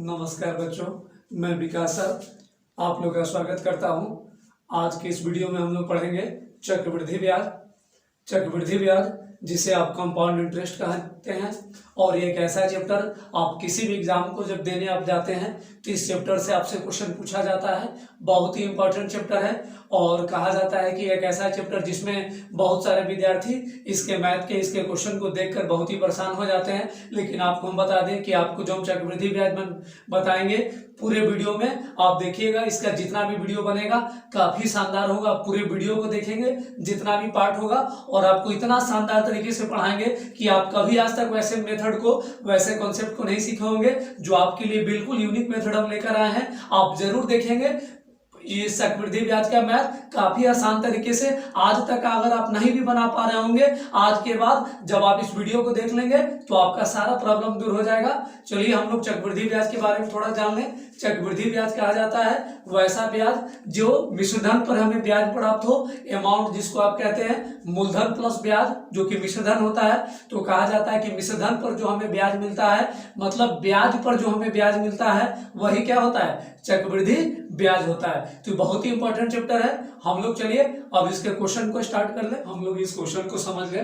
नमस्कार बच्चों, मैं विकास सर आप लोग का स्वागत करता हूं। आज के इस वीडियो में हम लोग पढ़ेंगे चक्रवृद्धि ब्याज। चक्रवृद्धि ब्याज जिसे आप कंपाउंड इंटरेस्ट कहते हैं, और ये एक ऐसा चैप्टर आप किसी भी एग्जाम को जब देने आप जाते हैं तो इस चैप्टर से आपसे क्वेश्चन पूछा जाता है। बहुत ही इंपॉर्टेंट चैप्टर है और कहा जाता है कि एक ऐसा चैप्टर जिसमें बहुत सारे विद्यार्थी इसके मैथ के इसके क्वेश्चन को देखकर बहुत ही परेशान हो जाते हैं। लेकिन आपको हम बता दें कि आपको जो हम चक्रवृद्धि ब्याज बताएंगे पूरे वीडियो में आप देखिएगा। इसका जितना भी वीडियो बनेगा काफी शानदार होगा। आप पूरे वीडियो को देखेंगे जितना भी पार्ट होगा, और आपको इतना शानदार तरीके से पढ़ाएंगे कि आप कभी आज तक वैसे मेथड को वैसे कॉन्सेप्ट को नहीं सीखे होंगे। जो आपके लिए बिल्कुल यूनिक मेथड हम लेकर आए हैं, आप जरूर देखेंगे। ये चक्रवृद्धि ब्याज का मैथ काफी आसान तरीके से आज तक अगर आप नहीं भी बना पा रहे होंगे, आज के बाद जब आप इस वीडियो को देख लेंगे तो आपका सारा प्रॉब्लम दूर हो जाएगा। चलिए हम लोग चक्रवृद्धि ब्याज के बारे में थोड़ा जान लें। चक्रवृद्धि ब्याज कहा जाता है वैसा ब्याज जो मिश्रधन पर हमें ब्याज प्राप्त हो, अमाउंट जिसको आप कहते हैं मूलधन प्लस ब्याज जो कि मिश्रधन होता है। तो कहा जाता है कि मिश्रधन पर जो हमें ब्याज मिलता है, मतलब ब्याज पर जो हमें ब्याज मिलता है वही क्या होता है, चक्रवृद्धि ब्याज होता है। तो बहुत ही इंपॉर्टेंट चैप्टर है। हम लोग चलिए अब इसके क्वेश्चन को स्टार्ट कर ले। हम लोग इस क्वेश्चन को समझ गए।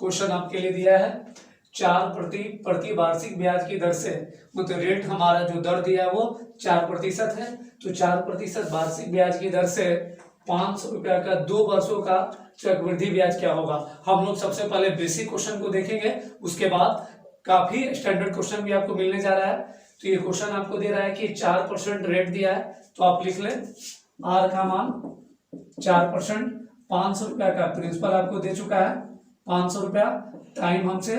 क्वेश्चन आपके लिए दिया है 4% वार्षिक ब्याज की दर से, मतलब रेट हमारा जो दर दिया है वो 4% है। तो 4% वार्षिक ब्याज की दर से 500 रुपया का 2 वर्षों का चक्रवृद्धि ब्याज क्या होगा। हम लोग सबसे पहले बेसिक क्वेश्चन को देखेंगे, उसके बाद काफी स्टैंडर्ड क्वेश्चन भी आपको मिलने जा रहा है। तो ये क्वेश्चन आपको दे रहा है कि 4% रेट दिया है, तो आप लिख लें आर का मान 4%, 500 रुपया का प्रिंसिपल आपको दे चुका है 500 रुपया, टाइम हमसे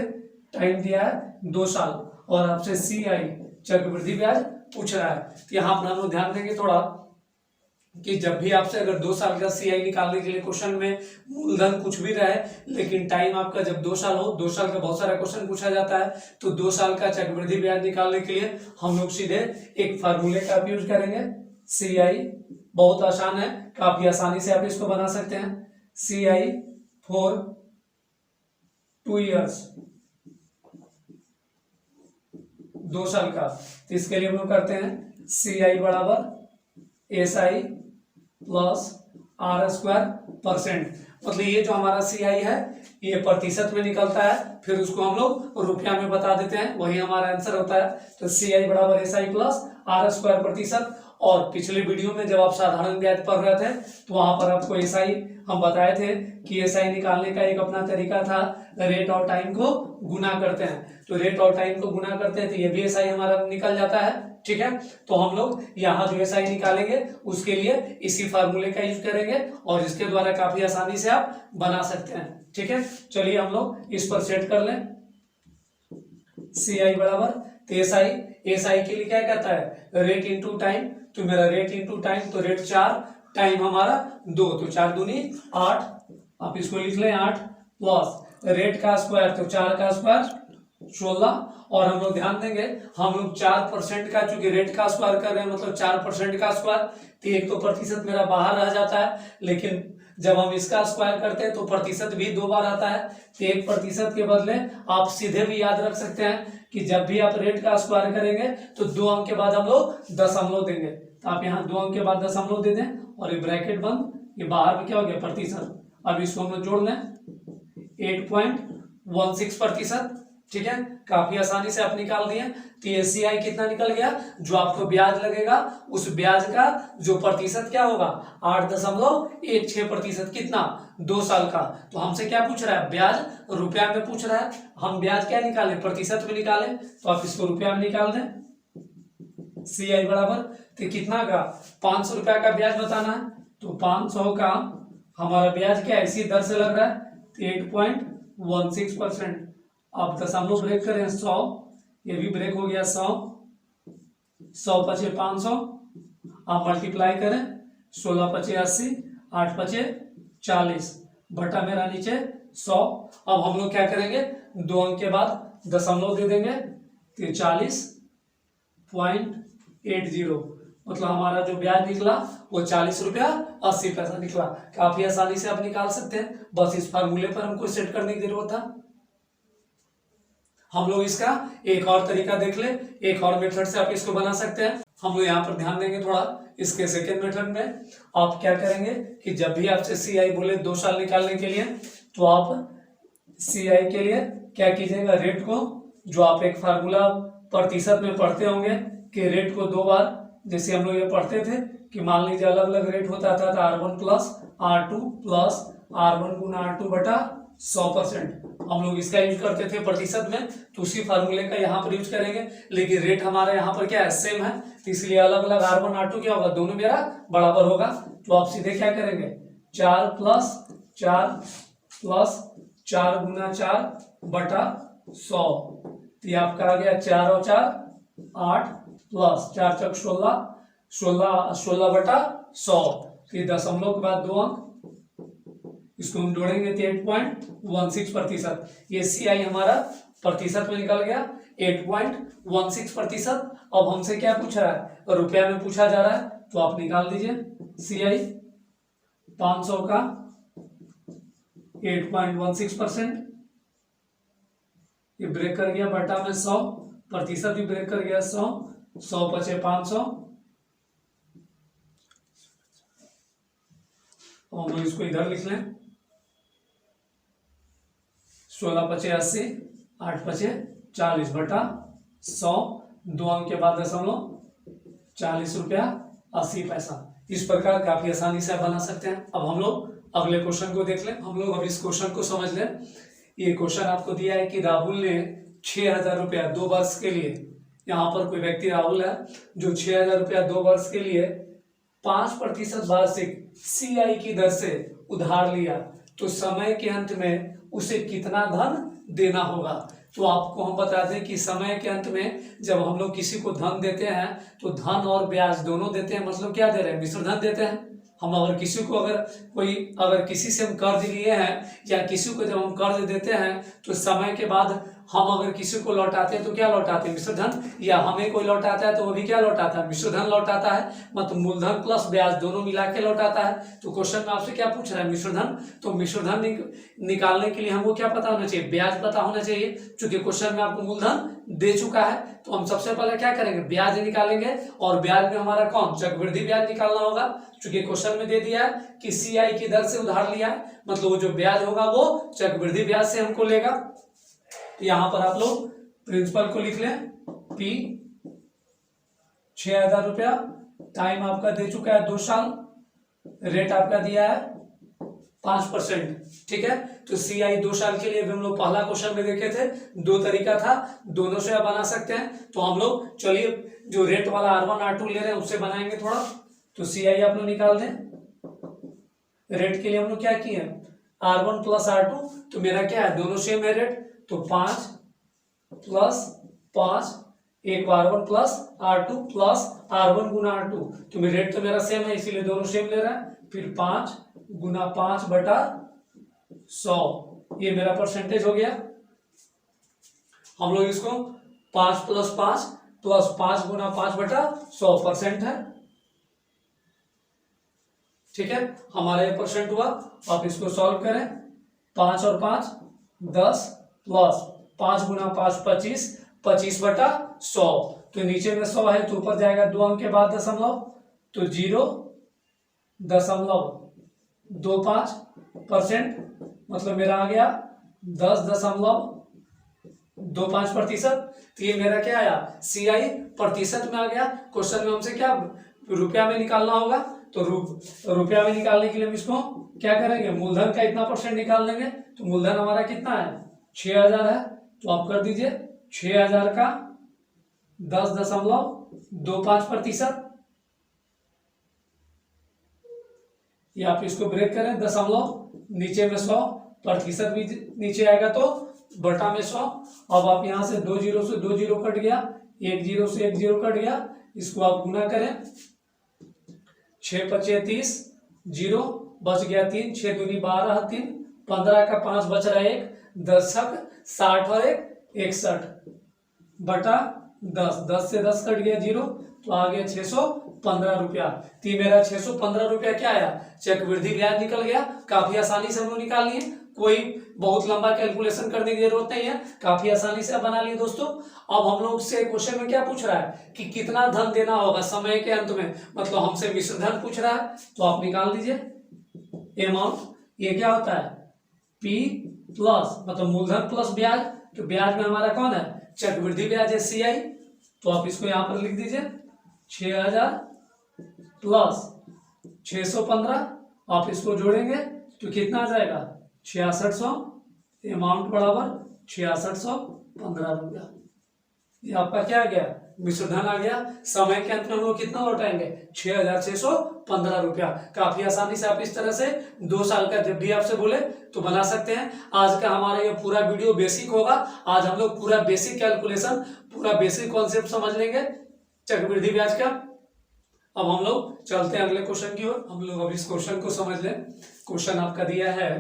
टाइम दिया है 2 साल, और आपसे CI चक्रवृद्धि ब्याज पूछ रहा है। तो यहाँ पर हम लोग ध्यान देंगे थोड़ा कि जब भी आपसे अगर 2 साल का CI निकालने के लिए क्वेश्चन में मूलधन कुछ भी रहे, लेकिन टाइम आपका जब 2 साल हो, 2 साल का बहुत सारा क्वेश्चन पूछा जाता है, तो 2 साल का चक्रवृद्धि ब्याज निकालने के लिए हम लोग सीधे एक फार्मूले का यूज करेंगे। CI बहुत आसान है, काफी आसानी से आप इसको बना सकते हैं। CI फॉर 2 इयर्स, 2 साल का। तो इसके लिए हम लोग करते हैं CI बराबर SI प्लस R²%। मतलब ये जो हमारा CI है ये प्रतिशत में निकलता है, फिर उसको हम लोग रुपया में बता देते हैं, वही हमारा आंसर होता है। तो CI बराबर SI प्लस R²%। और पिछले वीडियो में जब आप साधारण ब्याज पढ़ रहे थे तो वहां पर आपको SI हम बताए थे कि SI निकालने का एक अपना तरीका था, रेट और टाइम को गुना करते हैं। तो रेट और टाइम को गुना करते हैं तो ये भी SI हमारा निकल जाता है। ठीक है, तो हम लोग यहाँ जो SI निकालेंगे उसके लिए इसी फार्मूले का यूज करेंगे, और इसके द्वारा काफी आसानी से आप बना सकते हैं। ठीक है, चलिए हम लोग इस पर सेट कर लें। CI बराबर तो SI के लिए क्या कहता है, रेट इंटू टाइम। तो मेरा रेट इंटू टाइम, तो रेट 4, टाइम हमारा 2, तो 4 दूनी 8, आप इसको लिख लें 8 प्लस रेट का स्क्वायर, तो 4 का स्क्वायर 16। और हम लोग ध्यान देंगे हम लोग 4% का, चूंकि रेट का स्क्वायर कर रहे हैं मतलब 4% का स्क्वायर, तो एक तो प्रतिशत मेरा बाहर रह जाता है, लेकिन जब हम इसका स्क्वायर करते हैं तो प्रतिशत भी 2 बार आता है। तो 1% के बदले आप सीधे भी याद रख सकते हैं कि जब भी आप रेट का स्क्वायर करेंगे तो 2 अंक के बाद हम लोग दशमलव देंगे। तो आप यहाँ 2 अंक के बाद दशमलव दे दें, और ये ब्रैकेट बंद, ये बाहर में क्या हो गया प्रतिशत। अब इसको हम लोग जोड़ लें 8.16%। ठीक है, काफी आसानी से आप निकाल दिए। तो ये CI कितना निकल गया, जो आपको ब्याज लगेगा उस ब्याज का जो प्रतिशत क्या होगा 8.16%। कितना, 2 साल का। तो हमसे क्या पूछ रहा है, ब्याज रुपया में पूछ रहा है, हम ब्याज क्या निकालें, प्रतिशत में निकालें। तो आप इसको रुपया में निकाल दें। CI बराबर तो कितना का 500 रुपया का ब्याज बताना है, तो 500 का हमारा ब्याज क्या इसी दर से लग रहा है, तो 8.16%। आप दशमलव ब्रेक करें 100, ये भी ब्रेक हो गया 100, 100 पचे 500, आप मल्टीप्लाई करें 16 पचे 80, 8 पचे 40, बटा मेरा नीचे 100। अब हम लोग क्या करेंगे, 2 अंक के बाद दशमलव दे देंगे, तो 40.80, मतलब हमारा जो ब्याज निकला वो 40 रुपया 80 पैसा निकला। काफी आसानी से आप निकाल सकते हैं, बस इस फार्मूले पर हमको सेट करने की जरूरत था। हम लोग इसका एक और तरीका देख ले, एक और मेथड से आप इसको बना सकते हैं। हम लोग यहाँ पर ध्यान देंगे थोड़ा इसके सेकेंड मेथड में। आप क्या करेंगे कि जब भी आपसे CI बोले 2 साल निकालने के लिए, तो आप CI के लिए क्या कीजिएगा, रेट को, जो आप एक फार्मूला प्रतिशत में पढ़ते होंगे कि रेट को 2 बार, जैसे हम लोग ये पढ़ते थे कि मान लीजिए अलग अलग रेट होता था, तो R1 plus R2 plus R1 गुना R2 बटा 100%। हम लोग इसका यूज करते थे प्रतिशत में, तो उसी फार्मूले का यहाँ पर यूज करेंगे। लेकिन रेट हमारा यहाँ पर क्या है, सेम है, तो इसलिए अलग अलग R1 R2 क्या होगा, दोनों मेरा बराबर होगा। तो आप सीधे क्या करेंगे, 4 प्लस 4 गुना 4 बटा 100। तो ये आपका आ गया 4 और 4 8 प्लस 4 चौक 16 बटा 100। फिर दशमलव के बाद 2 अंक, इसको हम जोड़ेंगे तो 8.16%। ये CI हमारा प्रतिशत में निकल गया 8.16%। अब हमसे क्या पूछ रहा है, रुपया में पूछा जा रहा है, तो आप निकाल दीजिए CI 500 का 8.16%, ये ब्रेक कर गया बटा में 100, प्रतिशत भी ब्रेक कर गया 100 बचे 500। हम लोग इसको इधर लिख लें, 16 बचे 80, 8 बचे 40 बटा 100, 2 अंक के बाद दशमलव, 40 रुपया 80 पैसा। इस प्रकार काफी आसानी से आप बना सकते हैं। अब हम लोग अगले क्वेश्चन को देख लें। हम लोग अब इस क्वेश्चन को समझ लें। ये क्वेश्चन आपको दिया है कि राहुल ने 6,000 रुपया 2 वर्ष के लिए, यहाँ पर कोई व्यक्ति राहुल है जो 6,000 रुपया 2 वर्ष के लिए 5% वार्षिक CI की दर से उधार लिया, तो समय के अंत में उसे कितना धन देना होगा। तो आपको हम बता दें कि समय के अंत में जब हम लोग किसी को धन देते हैं तो धन और ब्याज दोनों देते हैं, मतलब क्या दे रहे हैं, मिश्र धन देते हैं। हम अगर किसी को अगर किसी से हम कर्ज लिए हैं या किसी को जब हम कर्ज देते हैं तो समय के बाद हम अगर किसी को लौटाते हैं तो क्या लौटाते हैं, मिश्र धन, या हमें कोई लौटाता है तो वो भी क्या लौटाता है, मिश्र धन लौटाता है, मतलब मूलधन प्लस ब्याज दोनों मिला के लौटाता है। तो क्वेश्चन में आपसे क्या पूछ रहा है, मिश्र धन। तो मिश्र धन निकालने के लिए हमको क्या पता होना चाहिए, ब्याज पता होना चाहिए। चूंकि क्वेश्चन में आपको मूलधन दे चुका है, तो हम सबसे पहले क्या करेंगे, ब्याज निकालेंगे, और ब्याज में हमारा कौन, चक्रवृद्धि ब्याज निकालना होगा। चूंकि क्वेश्चन में दे दिया है कि CI की दर से उधार लिया है, मतलब वो जो ब्याज होगा वो चक्रवृद्धि ब्याज से हमको लेगा। यहां पर आप लोग प्रिंसिपल को लिख लें, P 6,000 रुपया, टाइम आपका दे चुका है 2 साल, रेट आपका दिया है 5%, ठीक है। तो CI 2 साल के लिए भी हम लोग पहला क्वेश्चन में देखे थे, 2 तरीका था, दोनों से आप बना सकते हैं। तो हम लोग चलिए जो रेट वाला R1 R2 ले रहे हैं उससे बनाएंगे थोड़ा। तो CI आप लोग निकाल दें। रेट के लिए हम लोग क्या किए, R1 प्लस R2, तो मेरा क्या है, दोनों सेम है रेट, तो 5 प्लस 5, एक R1 plus R2 plus R1 गुना R2, तो मेरा रेट तो मेरा सेम है इसीलिए दोनों सेम ले रहा है। फिर 5 गुना 5 बटा 100, ये मेरा परसेंटेज हो गया। हम लोग इसको 5 प्लस 5 गुना 5 बटा 100% है, ठीक है, हमारा ये परसेंट हुआ। आप इसको सॉल्व करें, 5 और 5 10 प्लस 5 गुना 5 25 बटा 100, तो नीचे में 100 है तो ऊपर जाएगा 2 अंक के बाद दशमलव, तो 0.25%, मतलब मेरा आ गया 10.25%। तो ये मेरा क्या आया, CI प्रतिशत में आ गया। क्वेश्चन में हमसे क्या रुपया में निकालना होगा, तो रुपया में निकालने के लिए हम इसको क्या करेंगे, मूलधन का इतना परसेंट निकाल देंगे। तो मूलधन हमारा कितना है, 6,000 है, तो आप कर दीजिए 6,000 का 10.25%, या आप इसको ब्रेक करें, दशमलव नीचे में 100, प्रतिशत भी नीचे आएगा तो बटा में 100। अब आप यहां से 2 जीरो से 2 जीरो कट गया, 1 जीरो से 1 जीरो कट गया, इसको आप गुना करें, 6 पचे 30, 0 बच गया 3, 6 दूनी 12, 3 15 का 5 बच रहा है 1, 10 60 और 1 61 बटा 10 से 10 कट गया 0, तो आ गया 615 रुपया। तो मेरा 615 रुपया क्या आया, चक्रवृद्धि ब्याज निकल गया। काफी आसानी से हम लोग निकाल लिए। कोई बहुत लंबा कैलकुलेशन करने की जरूरत नहीं है, काफी आसानी से आप बना लिए दोस्तों। अब हम लोग से क्वेश्चन में क्या पूछ रहा है कि कितना धन देना होगा समय के अंत में, मतलब हमसे मिश्र धन पूछ रहा है, तो आप निकाल दीजिए अमाउंट। ये क्या होता है P प्लस मतलब मूलधन प्लस ब्याज, तो ब्याज में हमारा कौन है चक्रवृद्धि ब्याज है CI, तो आप इसको यहां पर लिख दीजिए 6000 प्लस 615, आप इसको जोड़ेंगे तो कितना आ जाएगा 6600, अमाउंट बराबर 6615 रुपया। ये आपका क्या आ गया मिश्र धन आ गया। समय के अंत में हम लोग कितना लौटाएंगे 6615 रुपया। काफी आसानी से आप इस तरह से 2 साल का जब भी आपसे बोले तो बना सकते हैं। आज का हमारा ये पूरा वीडियो बेसिक होगा। आज हम लोग पूरा बेसिक कैलकुलेशन, पूरा बेसिक कॉन्सेप्ट समझ लेंगे चक्रवृद्धि ब्याज का। अब हम लोग चलते हैं अगले क्वेश्चन की ओर। हम लोग अब इस क्वेश्चन को समझ लें। क्वेश्चन आपका दिया है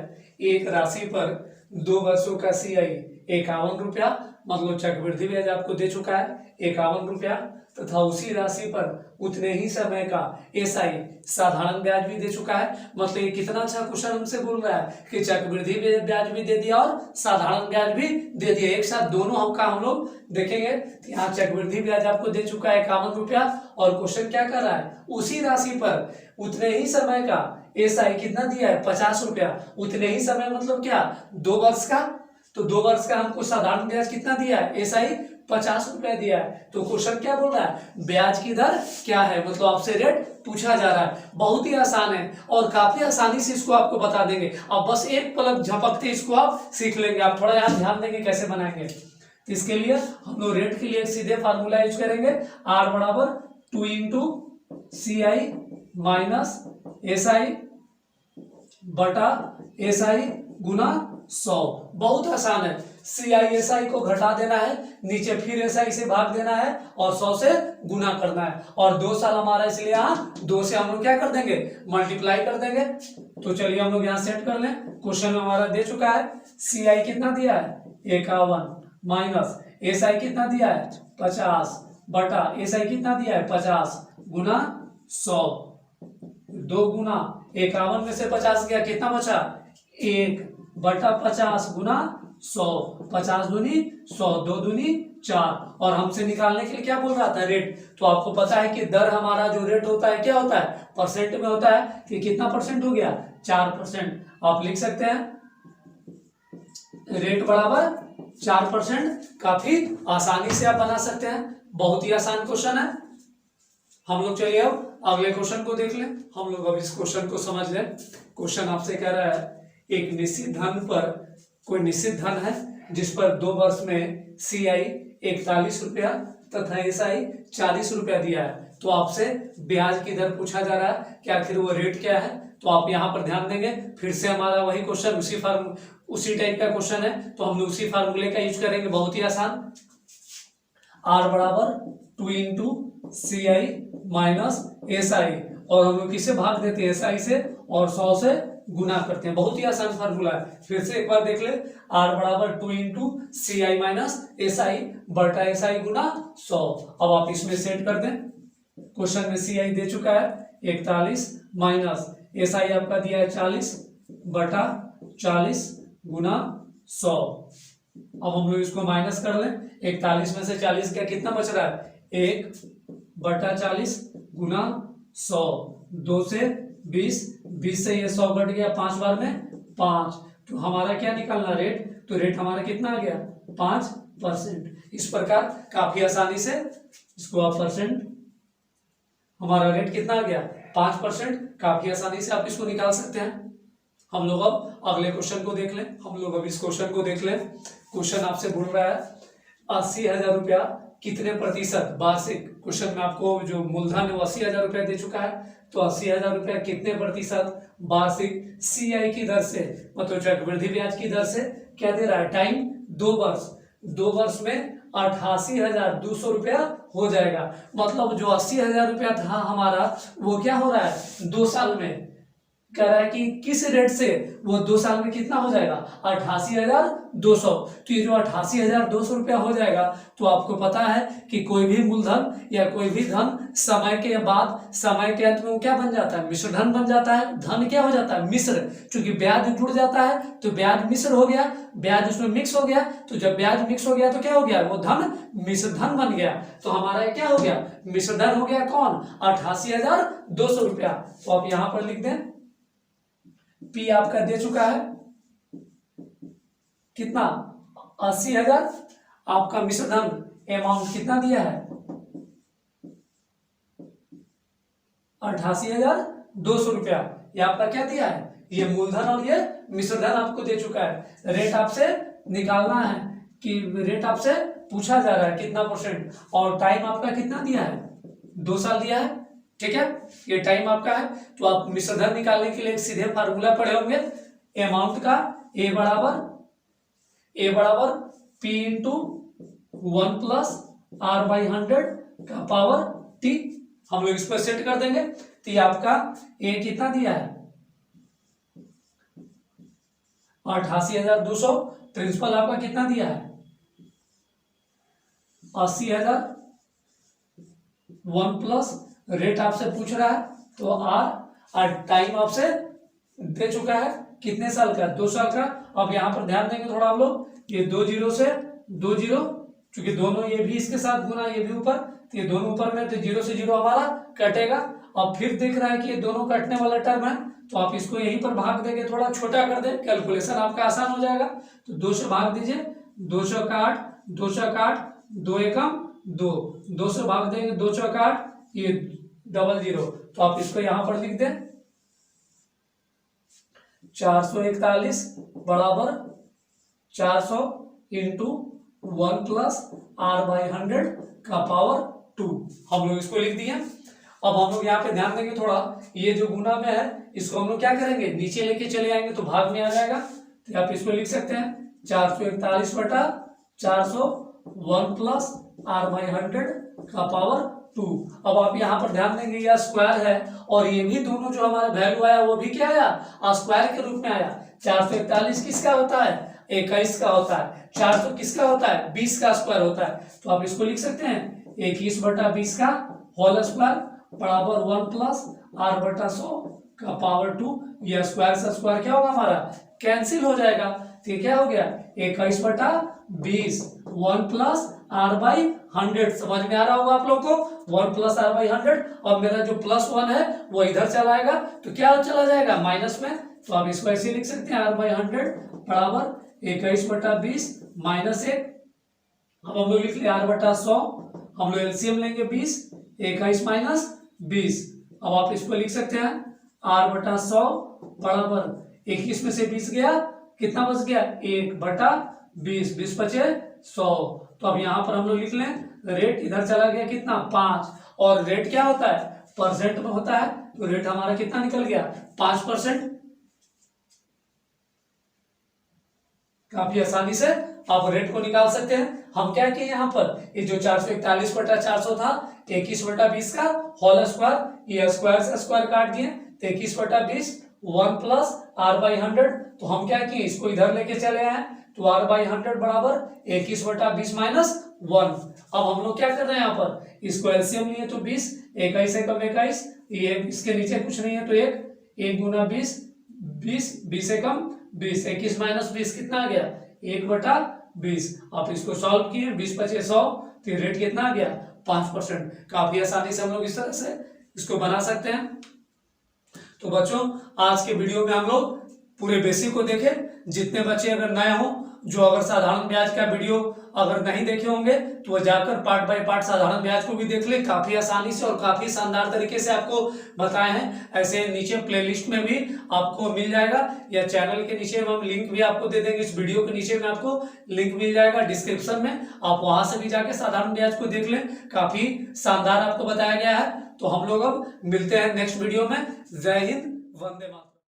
एक राशि पर 2 वर्षों का CI 51 रुपया, मतलब चक्रवृद्धि ब्याज आपको दे चुका है 51 रुपया, तथा उसी राशि पर उतने ही समय का SI साधारण ब्याज भी दे चुका है। मतलब ये कितना अच्छा क्वेश्चन हमसे बोल रहा है कि चक्रवृद्धि ब्याज भी दे दिया और साधारण ब्याज भी दे दिया, एक साथ दोनों हम लोग देखेंगे। यहाँ चक्रवृद्धि ब्याज आपको दे चुका है 51 रुपया, और क्वेश्चन क्या कर रहा है उसी राशि पर उतने ही समय का SI कितना दिया है 50 रुपया। उतने ही समय मतलब क्या 2 वर्ष का, तो 2 वर्ष का हमको साधारण ब्याज कितना दिया है SI 50 रुपया दिया है। तो क्वेश्चन क्या बोल रहा है ब्याज की दर क्या है, मतलब आपसे रेट पूछा जा रहा है। बहुत ही आसान है और काफी आसानी से इसको आपको बता देंगे। अब बस एक पलक झपकते इसको आप सीख लेंगे। आप थोड़ा यहाँ ध्यान देंगे कैसे बनाएंगे। तो इसके लिए हम लोग रेट के लिए सीधे फार्मूला यूज करेंगे, R बराबर 2 इंटू CI माइनस SI बटा SI गुना 100। बहुत आसान है। CI SI को घटा देना है, नीचे फिर SI से भाग देना है और 100 से गुना करना है। और 2 साल हमारा इसलिए यहाँ 2 से हम लोग क्या कर देंगे मल्टीप्लाई कर देंगे। तो चलिए हम लोग यहाँ सेट कर लें। क्वेश्चन में हमारा दे चुका है CI कितना दिया है 51 माइनस SI कितना दिया है 50 बटा SI कितना दिया है 50 गुना 100। 2 गुना 51 में से 50 गया, कितना बचा 1 बटा 50 गुना 100। 50 दूनी 100, 2 दूनी 4। और हमसे निकालने के लिए क्या बोल रहा था रेट, तो आपको पता है कि दर हमारा जो रेट होता है क्या होता है परसेंट में होता है। कि कितना परसेंट हो गया 4%। आप लिख सकते हैं रेट बराबर 4%। काफी आसानी से आप बना सकते हैं, बहुत ही आसान क्वेश्चन है। हम लोग चलिए अब अगले क्वेश्चन को देख लें। हम लोग अब इस क्वेश्चन को समझ लें। क्वेश्चन आपसे कह रहा है एक निश्चित धन पर, कोई निश्चित धन है जिस पर 2 वर्ष में CI 41 रुपया तथा SI 40 रुपया दिया है। तो आपसे ब्याज की दर पूछा जा रहा है कि आखिर वो रेट क्या है। तो आप यहाँ पर ध्यान देंगे, फिर से हमारा वही क्वेश्चन उसी टाइप का क्वेश्चन है, तो हम लोग उसी फार्मूले का यूज करेंगे। बहुत ही आसान, R बराबर 2 इंटू CI माइनस SI, और हम लोग किससे भाग देते हैं SI से, और 100 से गुना करते हैं। बहुत ही आसान फार्मूला है। फिर से एक बार देख ले, R बराबर 2 इंटू CI माइनस SI बटा SI गुना 100। अब आप इसमें सेट कर दें। क्वेश्चन में CI दे चुका है 41 माइनस SI आपका दिया है 40 बटा 40 गुना 100। अब हम लोग इसको माइनस कर लें। 41 में से 40 का कितना बच रहा है 1 बटा 40 गुना 100। 2 से 20, 20 से ये 100 घट गया, 5 बार में 5। तो हमारा क्या निकालना रेट, तो रेट हमारा कितना आ गया 5%। इस प्रकार काफी आसानी से इसको आप परसेंट, हमारा रेट कितना आ गया 5%। काफी आसानी से आप इसको निकाल सकते हैं। हम लोग अब अगले क्वेश्चन को देख लें। हम लोग अब इस क्वेश्चन को देख लें। क्वेश्चन आपसे बोल रहा है 80,000 रुपया कितने प्रतिशत वार्षिक, क्वेश्चन में आपको जो मूलधन है वो 80,000 रुपया दे चुका है। तो 80,000 रुपया कितने प्रतिशत वार्षिक CI की दर से, मतलब चक्रवृद्धि ब्याज की दर से क्या दे रहा है। टाइम 2 वर्ष, 2 वर्ष में 88,200 रुपया हो जाएगा। मतलब जो 80,000 रुपया था हमारा वो क्या हो रहा है 2 साल में कह रहा है कि किस रेट से वो 2 साल में कितना हो जाएगा 88,200। तो ये जो 88,200 रुपया हो जाएगा, तो आपको पता है कि कोई भी मूलधन या कोई भी धन समय के बाद, समय के अंत में वो क्या बन जाता है, मिश्र धन बन जाता है। धन क्या हो जाता है, मिश्र, चूंकि ब्याज जुड़ जाता है तो ब्याज मिश्र हो गया, ब्याज उसमें मिक्स हो गया। तो जब ब्याज मिक्स हो गया तो क्या हो गया, वो धन मिश्र धन बन गया। तो हमारा क्या हो गया, मिश्र धन हो गया कौन, 88,200 रुपया। तो आप यहां पर लिख दें, पी आपका दे चुका है कितना, 80,000। आपका मिश्र धन अमाउंट कितना दिया है, 88,200 रुपया। ये आपका क्या दिया है, ये मूलधन और ये मिश्र धन आपको दे चुका है। रेट आपसे निकालना है कि रेट आपसे पूछा जा रहा है कितना परसेंट, और टाइम आपका कितना दिया है, 2 साल दिया है। ठीक है, ये टाइम आपका है। तो आप मिश्र धन निकालने के लिए एक सीधे फार्मूला पढ़े होंगे, अमाउंट का ए बराबर P into 1 plus R by 100 का पावर टी। हम लोग इस पर सेट कर देंगे। तो ये आपका ए कितना दिया है, 88,200। प्रिंसिपल आपका कितना दिया है, 80,000। 1 प्लस रेट आपसे पूछ रहा है तो और टाइम आपसे दे चुका है कितने साल का, 2 साल का। अब यहाँ पर ध्यान देंगे थोड़ा हम लोग, ये 2 जीरो से 2 जीरो, क्योंकि दोनों ये भी इसके साथ गुना, ये भी ऊपर, तो ये दोनों ऊपर में, तो 0 से 0 हमारा कटेगा। अब फिर देख रहा है कि ये दोनों कटने वाला टर्म है, तो आप इसको यहीं पर भाग देंगे, थोड़ा छोटा कर दें, कैलकुलेशन आपका आसान हो जाएगा। तो 2 से भाग दीजिए, 2 चौका 8, 2 चौका 8, 2 एकम 2, 2 से भाग देंगे, 2 चौका 8, ये 00। तो आप इसको यहां पर लिख दें, 441 बराबर 400 इंटू 1 प्लस आर बाई 100 का पावर 2। हम लोग इसको लिख दिए। अब हम लोग यहाँ पे ध्यान देंगे थोड़ा, ये जो गुना में है इसको हम लोग क्या करेंगे, नीचे लेके चले आएंगे तो भाग में आ जाएगा। तो आप इसको लिख सकते हैं 441 बटा 400 1 प्लस आर बाई 100 का पावर 2। अब आप यहाँ पर ध्यान देंगे, यह स्क्वायर है और ये भी दोनों जो हमारा वैल्यू आया वो भी क्या आया, स्क्वायर के रूप में आया। 441 किसका होता है, 21 का होता है। 400 किसका होता है, 20 का स्क्वायर होता है। तो आप इसको लिख सकते हैं 21 बटा 20 का होल स्क्वायर बराबर 1 प्लस आर बटा 100 का पावर 2। यह स्क्वायर से स्क्वायर क्या होगा हमारा, कैंसिल हो जाएगा। तो क्या हो गया, 21 बटा 20 1 प्लस आर बाई 100। समझ में आ रहा होगा आप लोग को, 1 प्लस आर बाई 100। और मेरा जो +1 है वो इधर चला आएगा, तो क्या चला जाएगा, माइनस में। तो आप इसको ऐसे लिख सकते हैं, आर बाई 100 बराबर 21 बटा 20 माइनस 1। अब हम लोग लिख लिया आर बटा 100, हम लोग एलसीएम लेंगे 20, 21 माइनस 20। अब आप इसको लिख सकते हैं आर बटा 100 बराबर 21 में से 20 गया, कितना बच गया, 1 बटा 20, 20 बचे 100। तो अब यहाँ पर हम लोग लिख लें, रेट इधर चला गया कितना, 5, और रेट क्या होता है, परसेंट में होता है। तो रेट हमारा कितना निकल गया, 5%। काफी आसानी से आप रेट को निकाल सकते हैं। हम क्या किए यहाँ पर, ये जो 441 बटा 400 था, 21 बटा 20 का होल स्क्वायर, ये स्क्वायर से स्क्वायर काट दिए, तो 21 बटा 20 1 प्लस आर बाई 100। तो हम क्या किए, इसको इधर लेके चले आए, तो आर बाई 100 बराबर 21 बटा 20 माइनस 1। अब हम लोग क्या कर रहे हैं यहाँ पर, इसको एलसीएम लिए तो 20, 21 एकम 21, ये इसके नीचे कुछ नहीं है तो 1 गुना 20, 20 20 एकम 20, 21 माइनस 20 कितना आ गया, 1 बटा 20। आप इसको सॉल्व किए, 20 बचे 100, तो रेट कितना आ गया, 5%। काफी आसानी से हम लोग इस तरह से इसको बना सकते हैं। तो बच्चों, आज के वीडियो में हम लोग पूरे बेसिक को देखे। जितने बच्चे अगर नए हो, जो अगर साधारण ब्याज का वीडियो अगर नहीं देखे होंगे, तो वो जाकर पार्ट बाय पार्ट साधारण ब्याज को भी देख ले। काफी आसानी से और काफी शानदार तरीके से आपको बताए हैं। ऐसे नीचे प्लेलिस्ट में भी आपको मिल जाएगा, या चैनल के नीचे हम लिंक भी आपको दे देंगे। इस वीडियो के नीचे में आपको लिंक मिल जाएगा डिस्क्रिप्शन में, आप वहां से भी जाके साधारण ब्याज को देख लें। काफी शानदार आपको बताया गया है। तो हम लोग अब मिलते हैं नेक्स्ट वीडियो में। जय हिंद, वंदे मातरम।